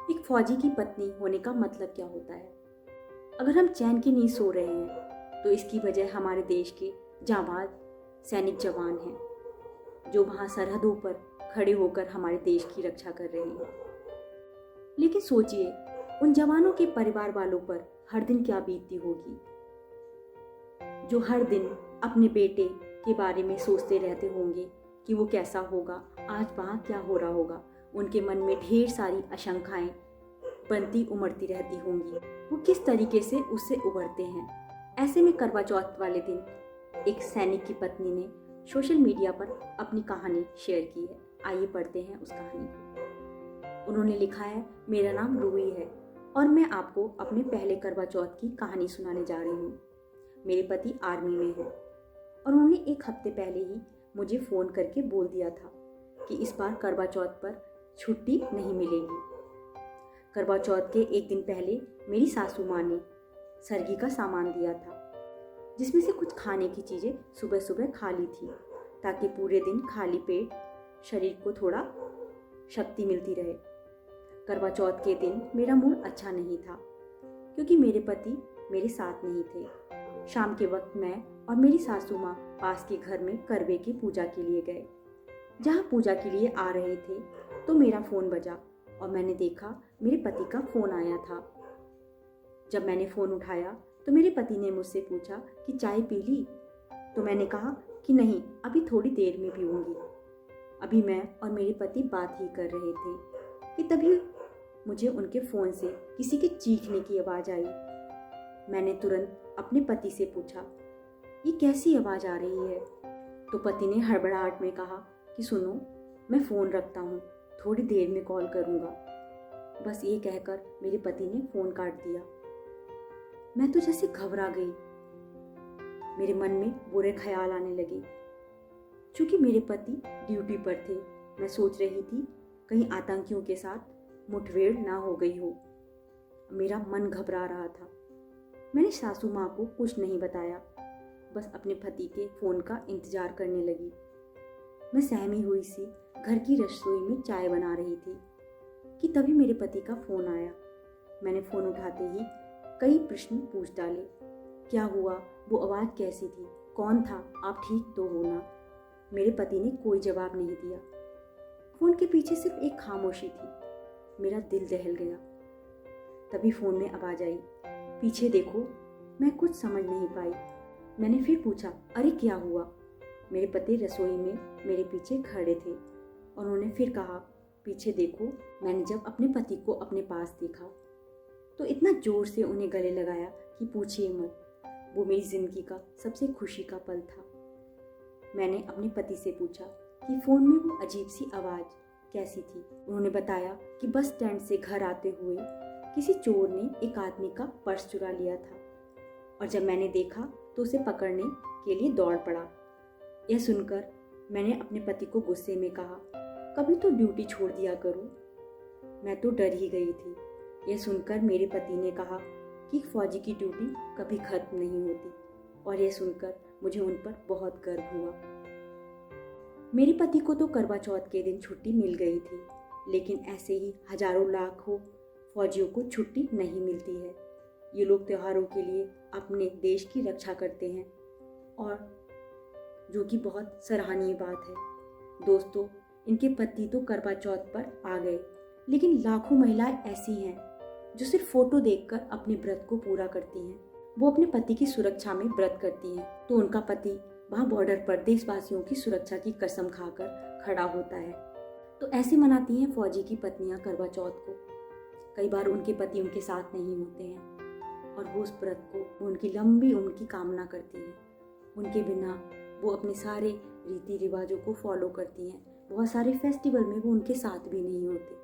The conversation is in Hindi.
एक फौजी की पत्नी होने का मतलब क्या होता है। अगर हम चैन की नींद सो रहे हैं तो इसकी वजह हमारे देश के जांबाज सैनिक जवान हैं जो वहाँ सरहदों पर खड़े होकर हमारे देश की रक्षा कर रहे हैं। लेकिन सोचिए, उन जवानों के परिवार वालों पर हर दिन क्या बीतती होगी, जो हर दिन अपने बेटे के बारे में सोचते रहते होंगे कि वो कैसा होगा, आज वहाँ क्या हो रहा होगा। उनके मन में ढेर सारी आशंकाएं बनती उमड़ती रहती होंगी। वो किस तरीके से उससे उभरते हैं। ऐसे में करवा चौथ वाले दिन एक सैनिक की पत्नी ने सोशल मीडिया पर अपनी कहानी शेयर की है। आइए पढ़ते हैं उस कहानी को। उन्होंने लिखा है, मेरा नाम रूही है और मैं आपको अपने पहले करवा चौथ की कहानी सुनाने जा रही हूँ। मेरे पति आर्मी में है और उन्होंने एक हफ्ते पहले ही मुझे फ़ोन करके बोल दिया था कि इस बार करवा चौथ पर छुट्टी नहीं मिलेगी। करवा चौथ के एक दिन पहले मेरी सासू माँ ने सरगी का सामान दिया था, जिसमें से कुछ खाने की चीज़ें सुबह सुबह खा ली थी ताकि पूरे दिन खाली पेट शरीर को थोड़ा शक्ति मिलती रहे। करवा चौथ के दिन मेरा मूड अच्छा नहीं था क्योंकि मेरे पति मेरे साथ नहीं थे। शाम के वक्त मैं और मेरी सासू माँ पास के घर में करवे की पूजा के लिए गए। जहाँ पूजा के लिए आ रहे थे तो मेरा फ़ोन बजा और मैंने देखा मेरे पति का फ़ोन आया था। जब मैंने फ़ोन उठाया तो मेरे पति ने मुझसे पूछा कि चाय पी ली, तो मैंने कहा कि नहीं, अभी थोड़ी देर में पीऊँगी। अभी मैं और मेरे पति बात ही कर रहे थे कि तभी मुझे उनके फ़ोन से किसी के चीखने की आवाज़ आई। मैंने तुरंत अपने पति से पूछा, ये कैसी आवाज़ आ रही है? तो पति ने हड़बड़ाहट में कहा कि सुनो, मैं फ़ोन रखता हूँ, थोड़ी देर में कॉल करूँगा। बस ये कहकर मेरे पति ने फ़ोन काट दिया। मैं तो जैसे घबरा गई। मेरे मन में बुरे ख्याल आने लगे। चूँकि मेरे पति ड्यूटी पर थे, मैं सोच रही थी कहीं आतंकियों के साथ मुठभेड़ ना हो गई हो। मेरा मन घबरा रहा था। मैंने सासू माँ को कुछ नहीं बताया, बस अपने पति के फ़ोन का इंतज़ार करने लगी। मैं सहमी हुई सी घर की रसोई में चाय बना रही थी कि तभी मेरे पति का फ़ोन आया। मैंने फ़ोन उठाते ही कई प्रश्न पूछ डाले। क्या हुआ? वो आवाज़ कैसी थी? कौन था? आप ठीक तो हो ना? मेरे पति ने कोई जवाब नहीं दिया। फ़ोन के पीछे सिर्फ एक खामोशी थी। मेरा दिल दहल गया। तभी फ़ोन में आवाज़ आई, पीछे देखो। मैं कुछ समझ नहीं पाई। मैंने फिर पूछा, अरे क्या हुआ? मेरे पति रसोई में मेरे पीछे खड़े थे और उन्होंने फिर कहा, पीछे देखो। मैंने जब अपने पति को अपने पास देखा तो इतना ज़ोर से उन्हें गले लगाया कि पूछिए मत। वो मेरी ज़िंदगी का सबसे खुशी का पल था। मैंने अपने पति से पूछा कि फ़ोन में वो अजीब सी आवाज़ कैसी थी। उन्होंने बताया कि बस स्टैंड से घर आते हुए किसी चोर ने एक आदमी का पर्स चुरा लिया था और जब मैंने देखा तो उसे पकड़ने के लिए दौड़ पड़ा। यह सुनकर मैंने अपने पति को गुस्से में कहा, कभी तो ड्यूटी छोड़ दिया करो। मैं तो डर ही गई थी। यह सुनकर मेरे पति ने कहा कि फौजी की ड्यूटी कभी खत्म नहीं होती और यह सुनकर मुझे उन पर बहुत गर्व हुआ। मेरे पति को तो करवा चौथ के दिन छुट्टी मिल गई थी, लेकिन ऐसे ही हजारों लाखों फौजियों को छुट्टी नहीं मिलती है। ये लोग त्योहारों के लिए अपने देश की रक्षा करते हैं और जो कि बहुत सराहनीय बात है। दोस्तों, इनके पति तो करवा चौथ पर आ गए, लेकिन लाखों महिलाएं ऐसी हैं जो सिर्फ फोटो देखकर अपने व्रत को पूरा करती हैं। वो अपने पति की सुरक्षा में व्रत करती हैं तो उनका पति वहाँ बॉर्डर पर देशवासियों की सुरक्षा की कसम खाकर खड़ा होता है। तो ऐसे मनाती हैं फौजी की पत्नियां करवा चौथ को। कई बार उनके पति उनके साथ नहीं होते हैं और वो उस व्रत को उनकी लंबी उम्र की कामना करती हैं। उनके बिना वो अपने सारे रीति रिवाजों को फॉलो करती हैं। बहुत सारे फेस्टिवल में वो उनके साथ भी नहीं होते।